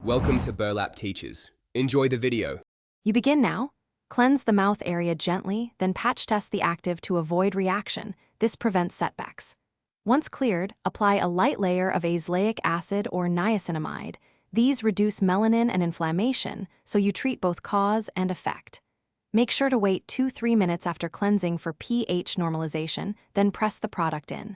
Welcome to Burlap Teachers. Enjoy the video. You begin now. Cleanse the mouth area gently, then patch test the active to avoid reaction. This prevents setbacks. Once cleared, apply a light layer of azelaic acid or niacinamide. These reduce melanin and inflammation, so you treat both cause and effect. Make sure to wait 2-3 minutes after cleansing for pH normalization, then press the product in.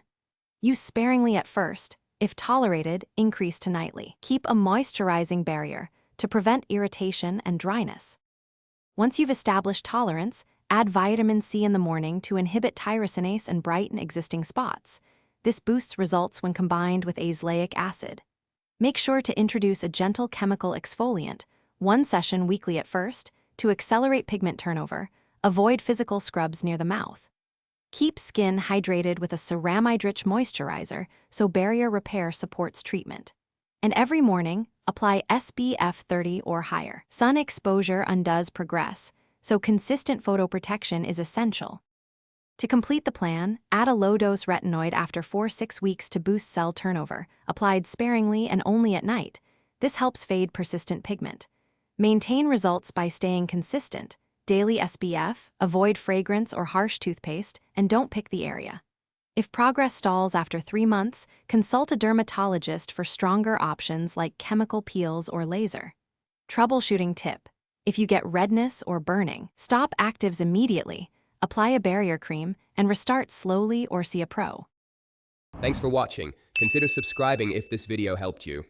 Use sparingly at first. If tolerated, increase to nightly. Keep a moisturizing barrier to prevent irritation and dryness. Once you've established tolerance, add vitamin C in the morning to inhibit tyrosinase and brighten existing spots. This boosts results when combined with azelaic acid. Make sure to introduce a gentle chemical exfoliant, one session weekly at first, to accelerate pigment turnover. Avoid physical scrubs near the mouth. Keep skin hydrated with a ceramide-rich moisturizer so barrier repair supports treatment. And every morning, apply SPF 30 or higher. Sun exposure undoes progress, so consistent photoprotection is essential. To complete the plan, add a low-dose retinoid after 4-6 weeks to boost cell turnover, applied sparingly and only at night. This helps fade persistent pigment. Maintain results by staying consistent. Daily SPF, avoid fragrance or harsh toothpaste, and don't pick the area. If progress stalls after 3 months, consult a dermatologist for stronger options like chemical peels or laser. Troubleshooting tip: if you get redness or burning, stop actives immediately, apply a barrier cream, and restart slowly or see a pro. Thanks for watching. Consider subscribing if this video helped you.